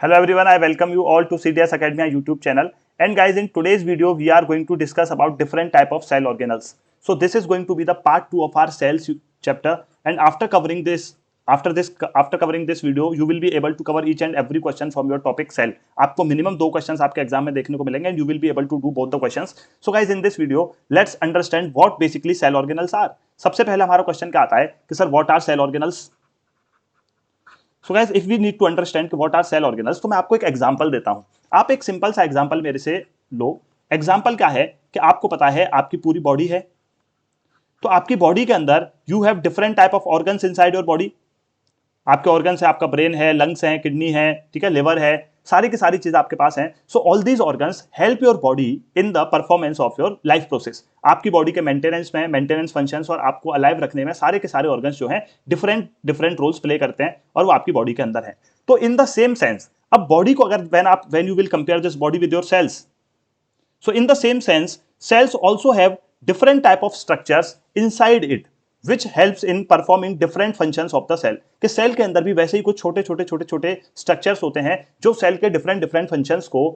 Hello everyone, I welcome you all to CDS Academy YouTube channel. And guys, in today's video, we are going to discuss about different type of cell organelles. So this is going to be the part 2 of our cells chapter. And after covering this video, you will be able to cover each and every question from your topic cell. आपको minimum 2 questions आपके exam में देखने को मिलेंगे and you will be able to do both the questions. So guys, in this video, let's understand what basically cell organelles are. सबसे पहले हमारा question क्या आता है कि sir what are cell organelles? So guys if we need to understand कि what are cell organelles, तो मैं आपको एक एग्जांपल देता हूं. आप एक सिंपल सा एग्जांपल मेरे से लो. एग्जांपल क्या है कि आपको पता है आपकी पूरी बॉडी है, तो आपकी बॉडी के अंदर you have different type of organs inside your body. आपके ऑर्गन्स है, आपका ब्रेन है, लंग्स है, किडनी है, ठीक है, लिवर है, सारी की सारी चीज आपके पास है. So all these organs help your body in the performance of your life process. आपकी बॉडी के मेंटेनेंस में, मेंटेनेंस फंक्शंस और आपको अलाइव रखने में सारे के सारे ऑर्गन्स जो हैं डिफरेंट रोल्स प्ले करते हैं और वो आपकी बॉडी के अंदर है. तो इन द सेम सेंस अब बॉडी को अगर when you will compare this body with your cells, so in the same sense cells also have different type of structures inside it which helps in performing different functions of the cell. कि cell के अंदर भी वैसे ही कुछ छोटे छोटे structures होते हैं जो सेल के डिफरेंट फंक्शंस को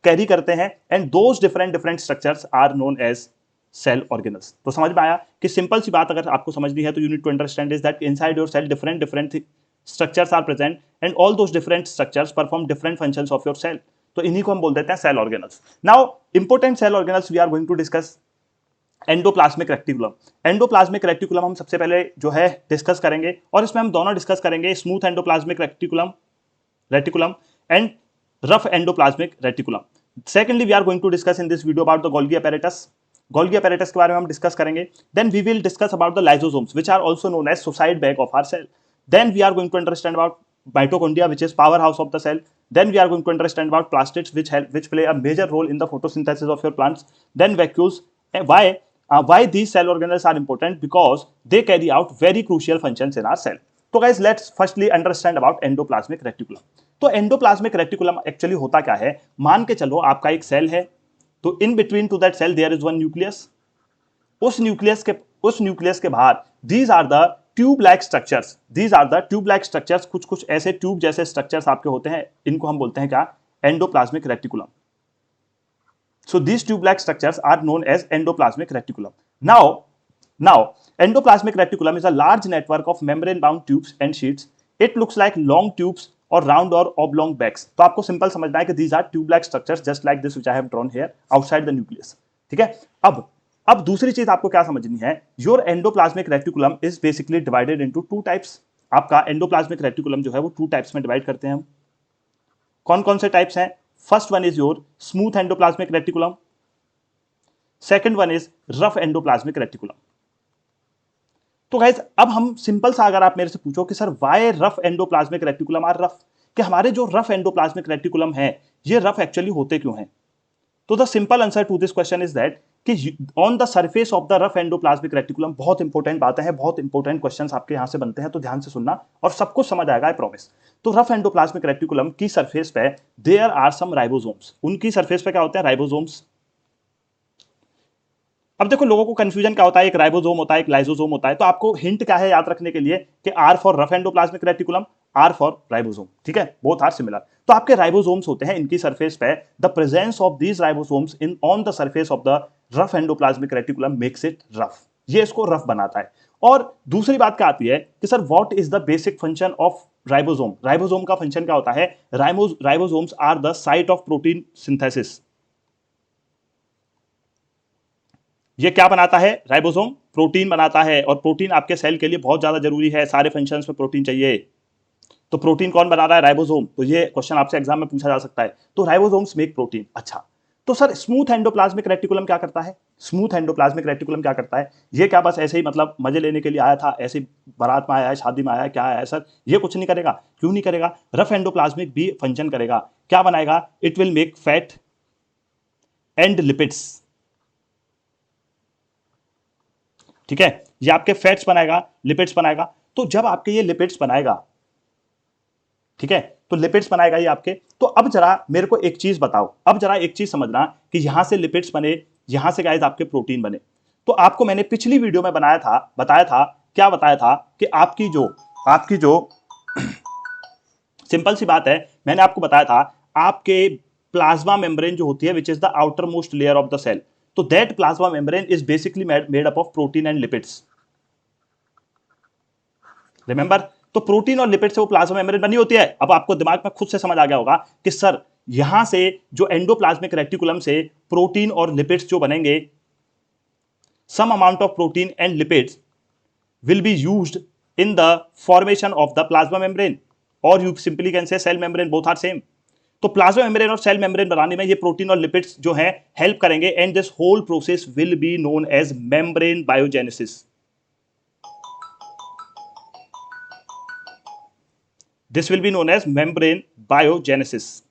कैरी करते हैं and those different structures are known as cell organelles. तो समझ में आया कि सिंपल सी बात अगर आपको समझनी है तो you need to understand is that inside your cell different structures are present and all those different structures perform different functions of your cell. तो इन्हीं को हम बोल देते हैं cell organelles. Now important cell organelles we are going to discuss endoplasmic reticulum. Endoplasmic reticulum हम सबसे पहले जो है डिस्कस करेंगे और इसमें हम दोनों डिस्कस करेंगे, smooth endoplasmic reticulum and rough endoplasmic reticulum. Secondly we are going to discuss in this video about the Golgi apparatus. Golgi apparatus के बारे में हम डिस्कस करेंगे. Then we will discuss about the lysosomes which are also known as suicide bag of our cell. Then we are going to understand about mitochondria which is powerhouse of the cell. Then we are going to understand about plastids which play a major role in the photosynthesis of your plants. Then vacuoles. Why these cell organelles are important? Because they carry out very crucial functions in our cell. So guys, let's firstly understand about endoplasmic reticulum. तो endoplasmic reticulum actually होता क्या है. मान के चलो आपका एक cell है, तो in between to that cell there is one nucleus. उस न्यूक्लियस के बाहर these are the tube like structures. कुछ ऐसे ट्यूब जैसे स्ट्रक्चर्स आपके होते हैं, इनको हम बोलते हैं क्या, endoplasmic reticulum. So these tube like structures are known as endoplasmic reticulum. Now endoplasmic reticulum is a large network of membrane bound tubes and sheets. It looks like long tubes और round और oblong bags. तो आपको simple समझना है कि these are tube like structures just like this which I have drawn here outside the nucleus. ठीक है. अब दूसरी चीज आपको क्या समझनी है, your endoplasmic reticulum is basically divided into two types. आपका एंडोप्लाज्मिक रेटिकुलम जो है वो टू टाइप्स में डिवाइड करते हैं हम. कौन कौन से टाइप्स हैं? First one is your smooth endoplasmic reticulum, second one is rough endoplasmic reticulum. तो गाइस अब हम सिंपल सा, अगर आप मेरे से पूछो कि sir why rough endoplasmic reticulum are rough, कि हमारे जो रफ एंडोप्लाज्मिक रेटिकुलम है ये रफ एक्चुअली होते क्यों हैं, तो the simple answer to this question is that कि on the surface of the rough endoplasmic reticulum, बहुत इंपॉर्टेंट बातें हैं, बहुत इंपॉर्टेंट क्वेश्चंस आपके यहां से बनते हैं, तो ध्यान से सुनना और सब कुछ समझ आएगा, आई प्रॉमिस. तो रफ एंडोप्लाज्मिक रेटिकुलम की सरफेस पे देयर आर सम राइबोसोम्स. उनकी सरफेस पे क्या होते हैं, राइबोसोम्स. अब देखो लोगों को कंफ्यूजन क्या होता है, एक राइबोसोम होता है, एक लाइसोसोम होता है. तो आपको हिंट क्या है याद रखने के लिए कि R for rough endoplasmic reticulum, R for ribosome. ठीक है, बोथ आर सिमिलर. तो आपके राइबोसोम्स होते हैं, इनकी सरफेस पे the presence of these ribosomes in on the surface of the rough endoplasmic reticulum makes it rough. ये इसको रफ बनाता है. और दूसरी बात क्या आती है कि sir what is the basic function of ribosome. Ribosome का फंक्शन क्या होता है, ribosomes are the site of protein synthesis. ये क्या बनाता है, राइबोसोम प्रोटीन बनाता है, और प्रोटीन आपके सेल के लिए बहुत ज्यादा जरूरी है, सारे फंक्शंस में प्रोटीन चाहिए. तो प्रोटीन कौन बना रहा है, राइबोसोम. तो ये क्वेश्चन आपसे एग्जाम में पूछा जा सकता है. तो राइबोसोम्स मेक प्रोटीन. अच्छा, तो सर स्मूथ एंडोप्लाज्मिक रेटिकुलम क्या करता है, स्मूथ एंडोप्लाज्मिक रेटिकुलम क्या करता है. ये क्या बस ऐसे ही मतलब मजे लेने के लिए आया था, ऐसे बारात में आया है, शादी में आया है, क्या आया है सर, ये कुछ नहीं करेगा. क्यों नहीं करेगा, रफ एंडोप्लाज्मिक भी फंक्शन करेगा. क्या बनाएगा, it will make fat and lipids. ठीक है, ये आपके फैट्स बनाएगा, लिपिड्स बनाएगा. तो जब आपके ये लिपिड्स बनाएगा, ठीक है, तो लिपिड्स बनाएगा ये आपके. तो अब जरा मेरे को एक चीज बताओ, अब जरा एक चीज समझना कि यहां से लिपिड्स बने, यहां से गाइस आपके प्रोटीन बने. तो आपको मैंने पिछली वीडियो में बताया था कि आपकी जो सिंपल सी बात है, मैंने आपको बताया था आपके प्लाज्मा मेम्ब्रेन जो होती है which is the outermost layer of the cell, तो that plasma membrane is basically made up of protein and lipids. Remember, तो प्रोटीन और लिपिड से वो प्लाज्मा मेम्ब्रेन बनी होती है। अब आपको दिमाग में खुद से समझ आ गया होगा कि सर यहां से जो एंडोप्लाज्मिक रेटिकुलम से प्रोटीन और लिपिड्स जो बनेंगे, some amount of protein and lipids will be used in the formation of the plasma membrane, or you simply can say cell membrane, both are same। तो plasma membrane और cell membrane बनाने में ये protein और lipids जो है help करेंगे, and this whole process will be known as membrane biogenesis. This will be known as membrane biogenesis.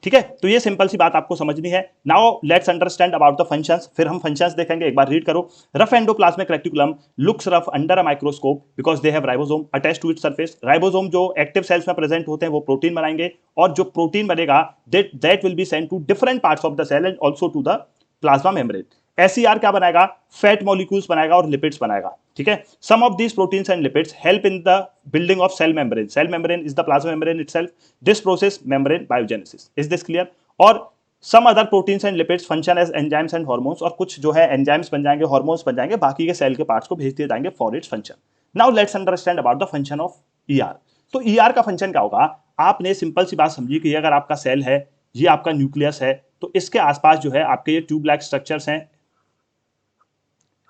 ठीक है, तो ये सिंपल सी बात आपको समझनी है। Now let's understand about the functions, फिर हम फंक्शंस देखेंगे। एक बार रीड करो। Rough endoplasmic reticulum looks rough under a microscope because they have ribosome attached to its surface. Ribosome जो एक्टिव सेल्स में प्रेजेंट होते हैं वो प्रोटीन बनाएंगे, और जो प्रोटीन बनेगा that will be sent to different parts of the cell and also to the plasma membrane. SER क्या बनाएगा? फैट मॉलिक्यूल्स बनाएगा और लिपिड्स बनाएगा। ठीक है, some of these proteins and lipids help in the building of cell membrane. Cell membrane is the plasma membrane itself. This process membrane biogenesis. Is this clear? और some other proteins and lipids function as enzymes and hormones, और कुछ जो है enzymes बन जाएंगे, hormones बन जाएंगे, बाकी के सेल के पार्ट्स को भेज दिए जाएंगे for its function. Now let's understand about the function of ER. तो ईआर का फंक्शन क्या होगा? आपने सिंपल सी बात समझी कि अगर आपका सेल है, ये आपका न्यूक्लियस है, तो इसके आसपास जो है आपके ये ट्यूब लाइक स्ट्रक्चर्स हैं,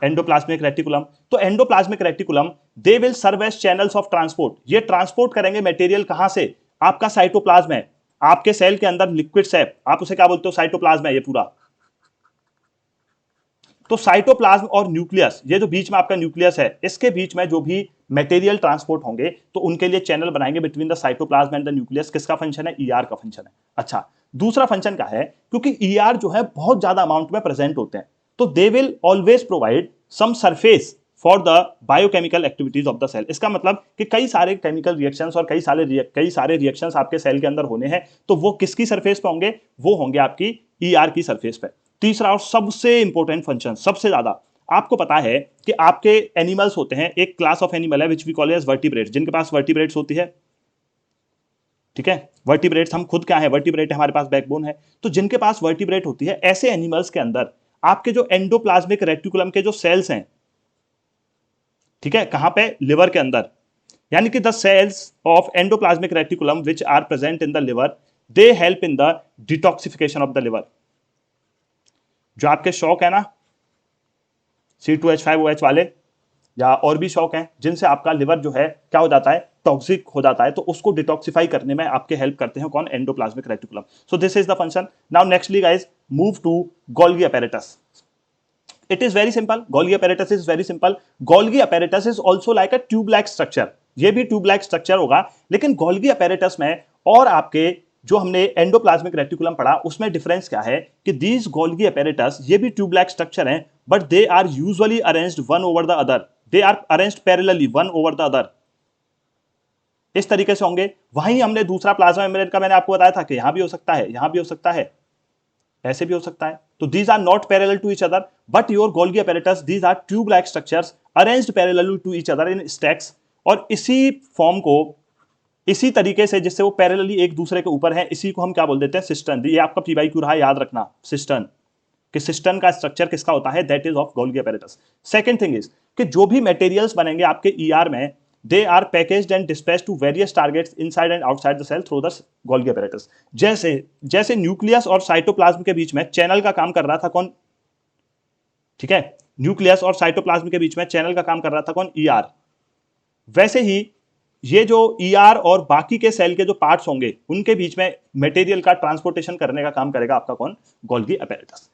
एंडोप्लाज्मिक रेटिकुलम। तो endoplasmic reticulum they will serve as channels of transport. ये ट्रांसपोर्ट करेंगे मटेरियल कहां से? आपका साइटोप्लाज्म है, आपके सेल के अंदर लिक्विड्स है, आप उसे क्या बोलते हो? साइटोप्लाज्म है ये पूरा। तो साइटोप्लाज्म और न्यूक्लियस, ये जो बीच में आपका न्यूक्लियस है, इसके बीच में जो भी मटेरियल ट्रांसपोर्ट होंगे तो उनके लिए चैनल बनाएंगे between the cytoplasm and the nucleus. किसका फंक्शन है? ईआर का फंक्शन है। अच्छा, दूसरा फंक्शन क्या है? क्योंकि ईआर जो है बहुत ज्यादा अमाउंट में प्रेजेंट होते हैं, तो they will always provide some surface for the biochemical activities of the cell. इसका मतलब कि कई सारे केमिकल रिएक्शंस और कई सारे रिएक्शंस आपके सेल के अंदर होने हैं, तो वो किसकी सरफेस पे होंगे? वो होंगे आपकी ईआर की सरफेस पे। तीसरा और सबसे इंपॉर्टेंट फंक्शन, सबसे ज्यादा, आपको पता है कि आपके एनिमल्स होते हैं, एक क्लास ऑफ एनिमल है which we call as vertebrates, जिनके पास वर्टिब्रेट्स होती है। ठीक है, वर्टिब्रेट्स हम खुद क्या है? वर्टिब्रेट, हमारे पास बैकबोन है। तो जिनके पास वर्टिब्रेट होती है, ऐसे एनिमल्स के अंदर आपके जो एंडोप्लाज्मिक रेटिकुलम के जो सेल्स हैं, ठीक है, कहां पे? लिवर के अंदर। यानी कि the cells of endoplasmic reticulum which are present in the liver, they help in the detoxification of the liver. जो आपके शॉक है ना, C2H5OH वाले, या और भी शॉक हैं जिनसे आपका लिवर जो है क्या हो जाता है? टॉक्सिक हो जाता है, तो उसको डिटॉक्सिफाई करने में आपके हेल्प करते हैं कौन? Endoplasmic reticulum. So this is the function. Now nextly guys, move to Golgi apparatus। It is very simple. Golgi apparatus is very simple. Golgi apparatus is also like a tube-like structure. ये भी tube like structure होगा, लेकिन Golgi apparatus में और आपके जो हमने endoplasmic reticulum पढ़ा उसमें डिफरेंस क्या है कि दीज गोल्गी apparatus ये भी ट्यूब-like स्ट्रक्चर हैं, but they are usually arranged one over the other. They are arranged parallelly one over the other. इस तरीके से होंगे। वहीं हमने दूसरा प्लाज्मा मेम्ब्रेन का मैंने आपको बताया था कि यहां भी हो सकता है, यहां भी हो सकता है, ऐसे भी हो सकता है। तो these are not parallel to each other, but your Golgi apparatus, these are tube-like structures arranged parallel to each other in stacks। और इसी फॉर्म को, इसी तरीके से जिससे वो पैरेलली एक दूसरे के ऊपर है, इसी को हम क्या बोल देते हैं? सिस्टर्न। ये आपका PYQ रहा, याद रखना, सिस्टर्न। कि सिस्टर्न का स्ट्रक्चर किसका होता है? That is of Golgi apparatus। Second thing is कि जो भी मटेरियल्स बनेंगे आपके ईआर में, they are packaged and dispatched to various targets inside and outside the cell through the Golgi apparatus। जैसे न्यूक्लियस और साइटोप्लाज्म के बीच में चैनल का काम कर रहा था कौन? ठीक है, न्यूक्लियस और साइटोप्लाज्म के बीच में चैनल का काम कर रहा था कौन? ईआर। वैसे ही ये जो ईआर और बाकी के सेल के जो पार्ट्स होंगे उनके बीच में मटेरियल का ट्रांसपोर्टेशन करने का काम करेगा आपका कौन? Golgi apparatus।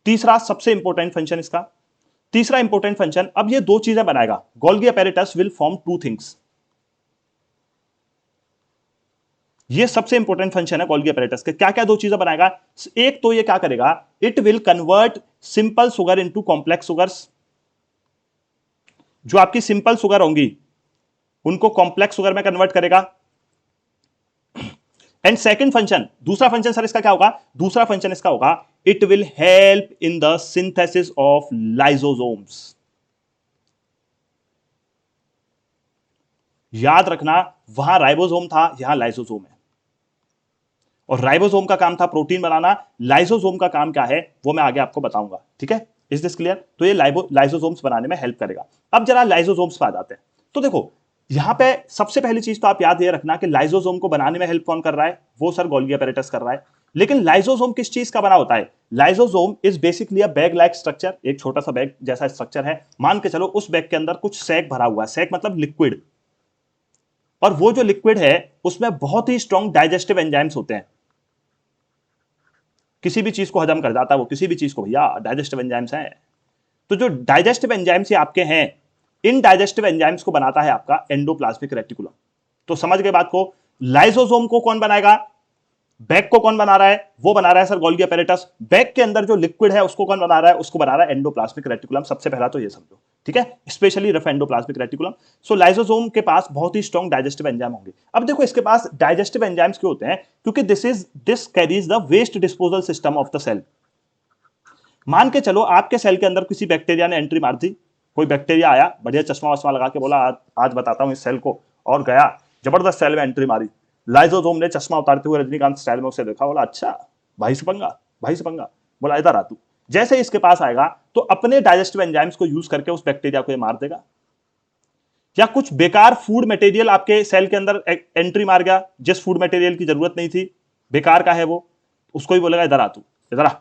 तीसरा सबसे इंपॉर्टेंट फंक्शन इसका, तीसरा इंपॉर्टेंट फंक्शन, अब ये दो चीजें बनाएगा। Golgi apparatus will form two things. ये सबसे इंपॉर्टेंट फंक्शन है गोल्गी apparatus के। क्या क्या दो चीजें बनाएगा? एक तो ये क्या करेगा? It will convert simple sugar into complex sugars. जो आपकी सिंपल सुगर होंगी उनको कॉम्प्लेक्स सुगर में कन्वर्ट करेगा। एंड सेकंड फंक्शन, दूसरा फंक्शन सर इसका क्या होगा? दूसरा फंक्शन इसका होगा, it will help in the synthesis of lysosomes. याद रखना, वहां राइबोसोम था, यहां लाइसोसोम है, और राइबोसोम का काम था प्रोटीन बनाना, लाइसोसोम का काम क्या है वो मैं आगे आपको बताऊंगा। ठीक है, इज दिस क्लियर? तो ये लाइसोसोम्स बनाने में हेल्प करेगा। अब जरा लाइसोसोम्स पे आ जाते हैं। तो देखो यहां पे सबसे पहली चीज तो आप याद ये रखना कि लाइसोसोम को बनाने में हेल्प कौन कर रहा है, वो सर गोल्गी अपैरेटस कर रहा है। लेकिन लाइसोसोम किस चीज का बना होता है? Lysosome is basically a bag like structure, एक छोटा सा बैग जैसा स्ट्रक्चर है। मान के चलो उस बैग के अंदर कुछ सैक भरा हुआ है, सैक मतलब लिक्विड, और वो जो लिक्विड है उसमें बहुत ही स्ट्रॉन्ग डाइजेस्टिव एंजाइम्स होते हैं, किसी भी चीज को हजम कर जाता है वो, किसी भी चीज को, भैया डाइजेस्टिव एंजाइम्स हैं। तो जो डाइजेस्टिव एंजाइम्स आपके हैं, इन डाइजेस्टिव एंजाइम्स को बनाता है आपका एंडोप्लाज्मिक रेटिकुलम। तो समझ गए बात को? लाइसोसोम को कौन बनाएगा? बैग को कौन बना रहा है? वो बना रहा है सर गोल्गी अपैरेटस। बैग के अंदर जो लिक्विड है उसको कौन बना रहा है? उसको बना रहा है एंडोप्लाज्मिक रेटिकुलम। सबसे पहला तो ये समझो, ठीक है, स्पेशली रफ एंडोप्लाज्मिक रेटिकुलम। सो लाइसोसोम के पास बहुत ही स्ट्रॉन्ग डाइजेस्टिव एंजाइम होंगे। अब देखो इसके पास डाइजेस्टिव एंजाइम्स क्यों होते हैं? क्योंकि this carries the waste disposal system of the cell. मान के चलो आपके सेल के अंदर किसी बैक्टीरिया ने एंट्री मार दी, कोई बैक्टीरिया आया, बढ़िया चश्मा वश्मा लगा के बोला आज बताता हूं इस सेल को, और गया जबरदस्त सेल में एंट्री मारी। लाइसोसोम ने चश्मा उतारते हुए रजनीकांत स्टाइल में उसे देखा, बोला अच्छा भाई से पंगा, भाई से पंगा, बोला इधर आ तू। जैसे इसके पास आएगा तो अपने डाइजेस्टिव एंजाइम्स को यूज करके उस बैक्टीरिया को ये मार देगा। या कुछ बेकार फूड मटेरियल आपके सेल के अंदर एंट्री मार गया, जिस फूड मटेरियल की जरूरत नहीं थी, बेकार का है वो, उसको भी बोलेगा इधर आ तू, इधर आ,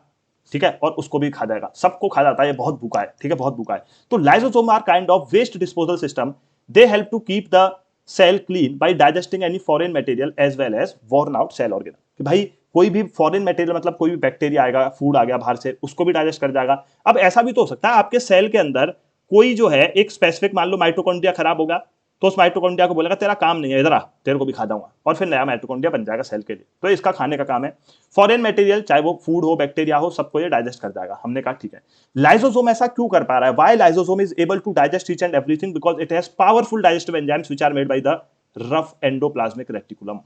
ठीक है, और उसको भी खा जाएगा। सबको खा जाता है, ये बहुत भूखा है, ठीक है, बहुत भूखा है। तो lysosome are kind of waste disposal system. They help to keep the cell clean by digesting any foreign material as well as worn out cell organelle. कि भाई कोई भी फॉरेन मटेरियल मतलब कोई भी बैक्टीरिया आएगा, फूड आ गया बाहर से, उसको भी डाइजेस्ट कर जाएगा। अब ऐसा भी तो हो सकता है आपके सेल के अंदर कोई जो है एक स्पेसिफिक, मान लो माइटोकॉन्ड्रिया खराब होगा, तो उस माइटोकॉन्ड्रिया को बोलेगा तेरा काम नहीं है, इधर आ, तेरे को भी खा जाऊंगा, और फिर नया माइटोकॉन्ड्रिया बन जाएगा सेल के लिए। तो इसका खाने का काम है। फॉरेन मटेरियल चाहे वो फूड हो, बैक्टीरिया हो, सबको ये डाइजेस्ट कर जाएगा। हमने कहा ठीक है। लाइसोसोम ऐसा क्यों कर पा रहा है? Why lysosome is able to digest each and everything? Because it has powerful digestive enzymes which are made by the rough endoplasmic reticulum.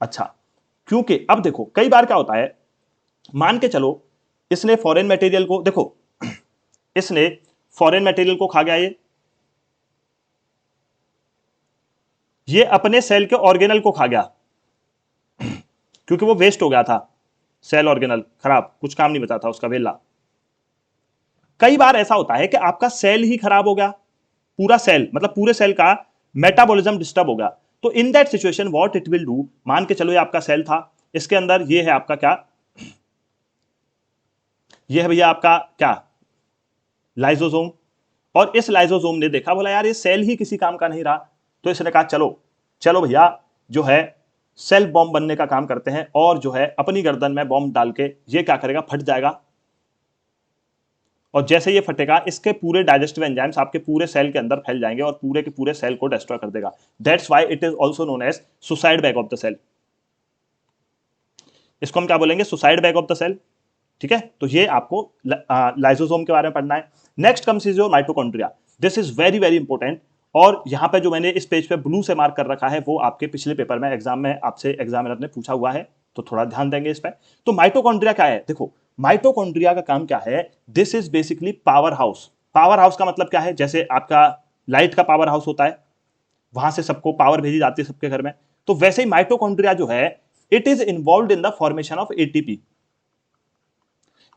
अच्छा, क्योंकि अब देखो कई बार क्या होता है, मान के चलो इसने फॉरेन मटेरियल को, देखो इसने फॉरेन मटेरियल को खा गया, ये अपने सेल के ऑर्गेनल को खा गया क्योंकि वो वेस्ट हो गया था, सेल ऑर्गेनल खराब, कुछ काम नहीं बचा था उसका, वेला। कई बार ऐसा होता है कि आपका सेल ही खराब हो गया, पूरा सेल, मतलब पूरे सेल का मेटाबॉलिज्म डिस्टर्ब हो गया। तो in that situation what it will do, मान के चलो ये आपका सेल था, इसके अंदर ये है आपका क्या, ये है भैया आपका क्या, लाइसोसोम। और इस लाइसोसोम ने देखा, बोला यार ये सेल ही किसी काम का नहीं रहा, तो इसने कहा चलो चलो भैया जो है सेल बॉम्ब बनने का काम करते हैं, और जो है अपनी गर्दन में बॉम्ब डाल के ये क्या करेगा, फट जाएगा। और जैसे ये फटेगा, इसके पूरे डाइजेस्टिव एंजाइम्स आपके पूरे सेल के अंदर फैल जाएंगे और पूरे के पूरे सेल को डिस्ट्रॉय कर देगा। That's why it is also known as suicide bag of the cell. इसको हम क्या बोलेंगे, suicide bag of the cell. ठीक है, तो ये आपको लाइसोसोम के बारे में पढ़ना है। Next comes is your mitochondria. This is very very important. और यहां पे जो मैंने इस पेज पे ब्लू से मार्क कर रखा है, वो आपके पिछले पेपर में एग्जाम में आपसे एग्जामिनर ने पूछा हुआ है, तो थोड़ा ध्यान देंगे इस पे। तो माइटोकॉन्ड्रिया क्या है? देखो माइटोकॉन्ड्रिया का काम क्या है, this is basically power house. Power house का मतलब क्या है, जैसे आपका लाइट का पावर हाउस होता है, वहां से सबको पावर भेजी जाती है सबके घर में, तो वैसे ही माइटोकॉन्ड्रिया जो है, it is involve in the formation of ATP.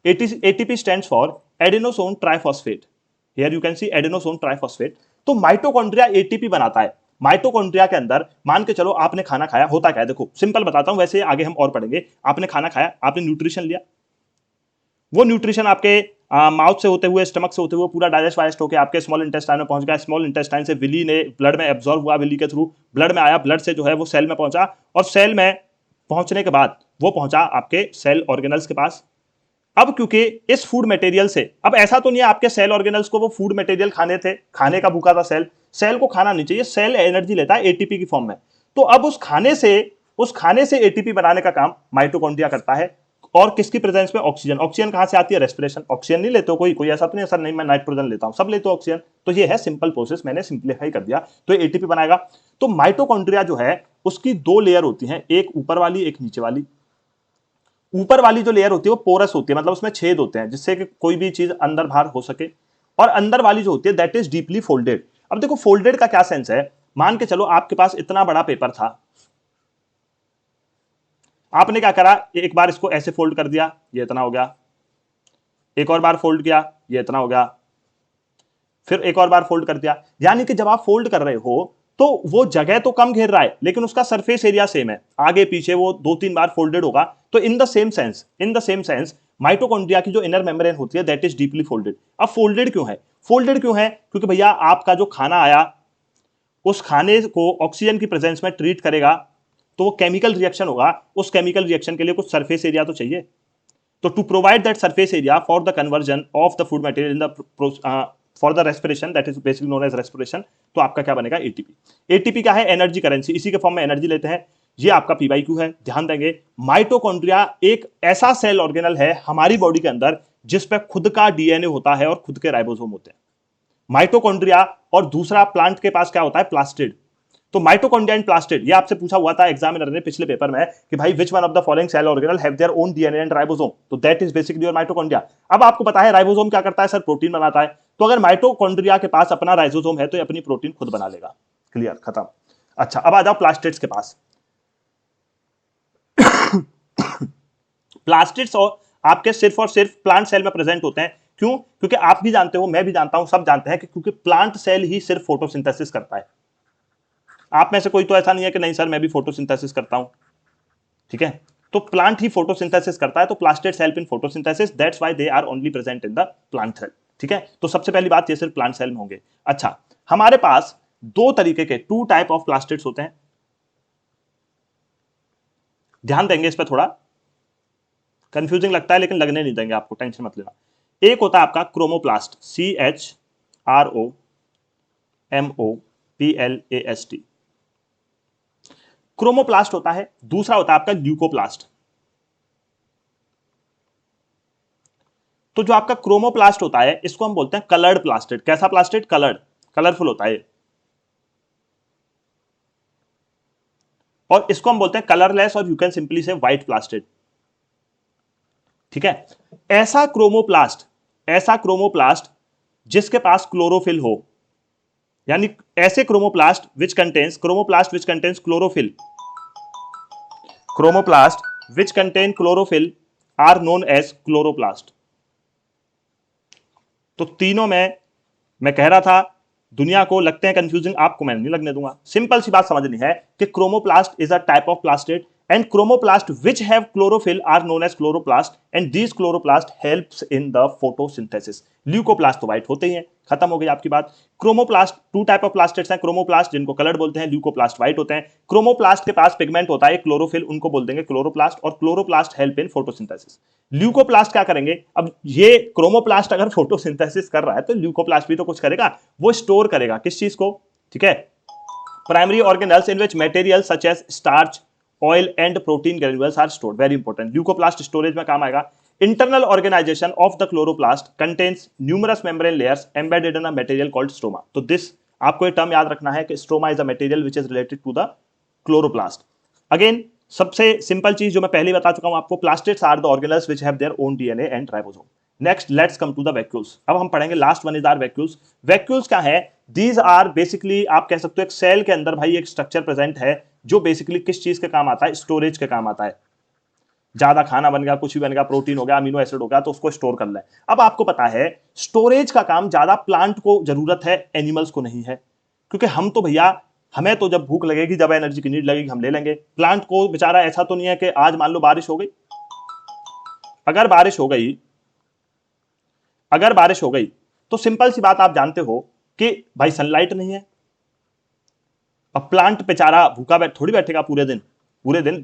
ATP stands for adenosine triphosphate. Here you can see adenosine triphosphate. तो माइटोकॉन्ड्रिया एटीपी बनाता है। माइटोकॉन्ड्रिया के अंदर मान के चलो आपने खाना खाया, होता क्या है देखो सिंपल बताता हूं, वैसे आगे हम और पढ़ेंगे। आपने खाना खाया, आपने न्यूट्रिशन लिया, वो न्यूट्रिशन आपके माउथ से होते हुए, स्टमक से होते हुए पूरा डाइजेस्ट वाइजेस्ट होकर आपके स्मॉल इंटेस्टाइन में पहुंच गया। स्मॉल इंटेस्टाइन से विली ने ब्लड में एब्जॉर्ब हुआ, विली के थ्रू ब्लड में आया, ब्लड से जो है वो सेल में पहुंचा, और सेल में पहुंचने के बाद वो पहुंचा आपके सेल ऑर्गेनल्स के पास। अब क्योंकि इस फूड मटेरियल से, अब ऐसा तो नहीं है आपके सेल ऑर्गेनल्स को वो फूड मटेरियल खाने थे, खाने का भूखा था सेल, सेल को खाना नहीं चाहिए, सेल एनर्जी लेता है एटीपी की फॉर्म में। तो अब उस खाने से एटीपी बनाने का काम माइटोकॉन्ड्रिया करता है। और किसकी प्रेजेंस में? ऑक्सीजन। ऑक्सीजन कहां से आती है? रेस्पिरेशन। ऑक्सीजन नहीं लेते हो कोई ऐसा तो नहीं सर नहीं मैं नाइट्रोजन लेता हूं, सब लेते हो ऑक्सीजन। तो ये है सिंपल प्रोसेस, मैंने सिंप्लीफाई कर दिया। तो एटीपी बनाएगा। तो माइटोकॉन्ड्रिया जो है उसकी दो लेयर होती हैं, एक ऊपर वाली, एक नीचे वाली। ऊपर वाली जो लेयर होती है वो पोरस होती है, मतलब उसमें छेद होते हैं जिससे कि कोई भी चीज अंदर बाहर हो सके। और अंदर वाली जो होती है दैट इज डीपली फोल्डेड। अब देखो फोल्डेड का क्या सेंस है, मान के चलो आपके पास इतना बड़ा पेपर था, आपने क्या करा, एक बार इसको ऐसे फोल्ड कर दिया, ये इतना हो गया, एक और बार फोल्ड किया, ये इतना हो गया, फिर एक और बार फोल्ड कर दिया। यानी कि जब आप फोल्ड कर रहे हो तो वो जगह तो कम घेर रहा है लेकिन उसका सरफेस एरिया सेम है, आगे पीछे वो 2-3 बार फोल्डेड होगा। तो in the same sense mitochondria की जो इनर मेम्ब्रेन होती है दैट इज डीपली फोल्डेड। अब फोल्डेड क्यों है? फोल्डेड क्यों है? क्योंकि भैया आपका जो खाना आया उस खाने को ऑक्सीजन की प्रेजेंस में ट्रीट करेगा तो वो केमिकल रिएक्शन होगा, उस केमिकल रिएक्शन के लिए कुछ सरफेस एरिया तो चाहिए। तो to provide that surface area for the conversion of the food material in the for the respiration, that is basically known as respiration, तो आपका क्या बनेगा? एटीपी। एटीपी क्या है? एनर्जी करेंसी, इसी के फॉर्म में एनर्जी लेते हैं। ये आपका पी बाई क्यू है। ध्यान देंगे, माइटोकॉन्ड्रिया एक ऐसा सेल ऑर्गेनल है हमारी बॉडी के अंदर जिस पे खुद का डीएनए होता है और खुद के राइबोसोम होते हैं, माइटोकॉन्ड्रिया। और दूसरा प्लांट के पास क्या होता है? प्लास्टिड। तो माइटोकॉन्ड्रिया एंड प्लास्टिड, ये आपसे पूछा हुआ था एग्जामिनर ने पिछले पेपर में कि भाई which one of the following cell organelle have their own DNA and ribosome, तो that is basically your mitochondria. अब आपको पता है राइबोसोम क्या करता है सर? प्रोटीन बनाता है। तो अगर माइटोकॉन्ड्रिया के पास अपना राइबोसोम है तो ये अपनी प्रोटीन खुद बना लेगा। क्लियर, खत्म। अच्छा, अब आ जाओ प्लास्टिड्स के पास। प्लास्टिड्स और आपके सिर्फ और सिर्फ प्लांट सेल में प्रेजेंट होते हैं। क्यों? क्योंकि आप भी जानते हो, मैं भी जानता हूं, सब जानते हैं कि क्योंकि प्लांट सेल ही सिर्फ फोटोसिंथेसिस करता है। आप में से कोई तो ऐसा नहीं है कि नहीं सर मैं भी फोटोसिंथेसिस करता हूं, ठीक है? तो प्लांट ही फोटोसिंथेसिस करता है, तो plastids help in photosynthesis, that's why they are only present in the plant cell. ठीक है, तो सबसे पहली बात ये सिर्फ प्लांट सेल में होंगे। अच्छा, हमारे पास दो तरीके के, टू टाइप ऑफ प्लास्टिड्स होते हैं। ध्यान देंगे इस पर, थोड़ा कंफ्यूजिंग लगता है लेकिन लगने नहीं देंगे आपको, टेंशन मत लेना। एक होता है आपका क्रोमोप्लास्ट, CHROMOPLAST, क्रोमोप्लास्ट होता है। दूसरा होता है आपका ल्यूकोप्लास्ट। तो जो आपका क्रोमोप्लास्ट होता है इसको हम बोलते हैं कलर्ड प्लास्टिड। कैसा प्लास्टिड? कलर्ड, कलरफुल होता है। और इसको हम बोलते हैं कलरलेस, और यू कैन सिंपली से व्हाइट प्लास्टिड। ठीक है, ऐसा क्रोमोप्लास्ट जिसके पास क्लोरोफिल हो, यानी ऐसे chromoplast which contains chlorophyll are known as chloroplast. तो तीनों में मैं कह रहा था दुनिया को लगते हैं कंफ्यूजिंग, आपको मैं नहीं लगने दूंगा। सिंपल सी बात समझनी है कि chromoplast is a type of plastid and chromoplastt which have chlorophyll are known as chloroplast and these chloroplast helps in the photosynthesis। Leucoplast तो व्हाइट होते ही हैं, खत्म हो गई आपकी बात। Chromoplast, two type of plastids हैं, क्रोमोप्लास्ट जिनको कलर्ड बोलते हैं, ल्यूकोप्लास्ट व्हाइट होते हैं। क्रोमोप्लास्ट के पास पिगमेंट होता है क्लोरोफिल, उनको बोल देंगे क्लोरोप्लास्ट, और chloroplast help in photosynthesis. Leucoplast क्या करेंगे? अब ये क्रोमोप्लास्ट अगर फोटोसिंथेसिस कर रहा है तो ल्यूकोप्लास्ट भी तो कुछ करेगा, वो स्टोर करेगा किस चीज को? ठीक है, primary organelles in which material such as starch, oil and protein granules are stored. Very important, leucoplast storage में काम आएगा। Internal organisation of the chloroplast contains numerous membrane layers embedded in a material called stroma. तो this आपको ये term याद रखना है कि stroma is a material which is related to the chloroplast. Again सबसे सिंपल चीज जो मैं पहले बता चुका हूं आपको, plastids are the organelles which have their own DNA and ribosome. Next let's come to the vacuoles. अब हम पढ़ेंगे last one is are vacuoles. Vacuoles क्या है? दीज आर बेसिकली, आप कह सकते हो एक सेल के अंदर भाई एक स्ट्रक्चर प्रेजेंट है जो बेसिकली किस चीज के काम आता है? स्टोरेज के काम आता है। ज्यादा खाना बन गया, कुछ भी बन गया, प्रोटीन हो गया, अमीनो एसिड हो गया, तो उसको स्टोर कर ले। अब आपको पता है स्टोरेज का काम ज्यादा प्लांट को जरूरत है, एनिमल्स को नहीं है। क्योंकि हम तो भैया, हमें तो जब भूख लगेगी, जब एनर्जी की नीड लगेगी हम ले लेंगे। प्लांट को बेचारा ऐसा तो नहीं है कि आज मान लो बारिश हो गई, अगर बारिश हो गई तो सिंपल सी बात आप जानते हो कि भाई सनलाइट नहीं है। अब प्लांट बेचारा भूखा थोड़ी बैठेगा पूरे दिन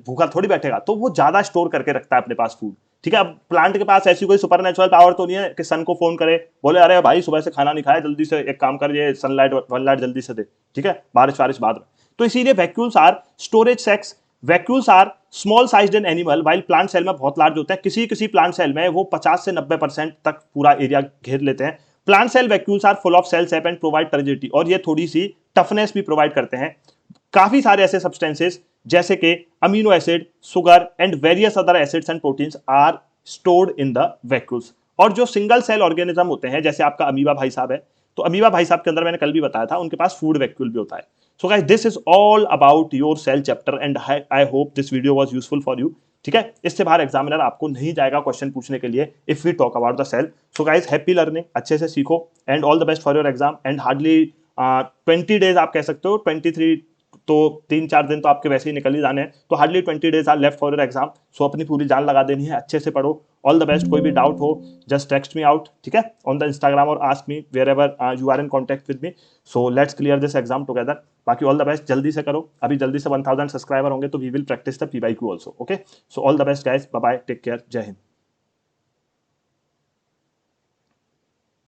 भूखा थोड़ी बैठेगा, तो वो ज्यादा स्टोर करके रखता है अपने पास फूड। ठीक है, अब प्लांट के पास ऐसी कोई सुपरनेचुरल पावर तो नहीं है कि सन को फोन करे, बोले अरे भाई सुबह से खाना नहीं खाया, जल्दी से एक काम कर, ये सनलाइट जल्दी से दे, ठीक है, बारिश बाद में। तो इसीलिए vacuoles are storage sacs. Vacuoles are small sized in animal, while plant cell में बहुत लार्ज होते हैं। किसी प्लांट सेल में वो 50 से 90% तक पूरा एरिया घेर लेते हैं। Plant cell vacuoles are full of cell sap and provide turgidity, और ये थोड़ी सी टफनेस भी प्रोवाइड करते हैं। काफी सारे ऐसे सब्सटेंसेस जैसे कि amino acid, sugar and various other acids and proteins are stored in the vacuoles. और जो सिंगल सेल ऑर्गेनिज्म होते हैं, जैसे आपका अमीबा भाई साहब है, तो अमीबा भाई साहब के अंदर मैंने कल भी बताया था, उनके पास फूड वैक्यूल भी होता है। So guys this is all about your cell chapter and I hope this video was useful for you. ठीक है, इससे बाहर एग्जामिनर आपको नहीं जाएगा क्वेश्चन पूछने के लिए if we talk about the cell. So guys happy learning, अच्छे से सीखो and all the best for your exam. And hardly 20 days आप कह सकते हो, 23, तो 3-4 दिन तो आपके वैसे ही निकल ही जाने हैं, तो hardly 20 days are left for your exam. So अपनी पूरी जान लगा देनी है, अच्छे से पढ़ो। All the best. कोई भी डाउट हो जस्ट टेक्स्ट मी आउट, ठीक है, ऑन द इंस्टाग्राम और ask me wherever you are in contact with me. So let's clear this exam together. बाकी ऑल द बेस्ट, जल्दी से करो, अभी जल्दी से 1000 सब्सक्राइबर होंगे तो we will practice the PYQ also. Okay, so all the best guys, bye bye, take care, जय हिंद।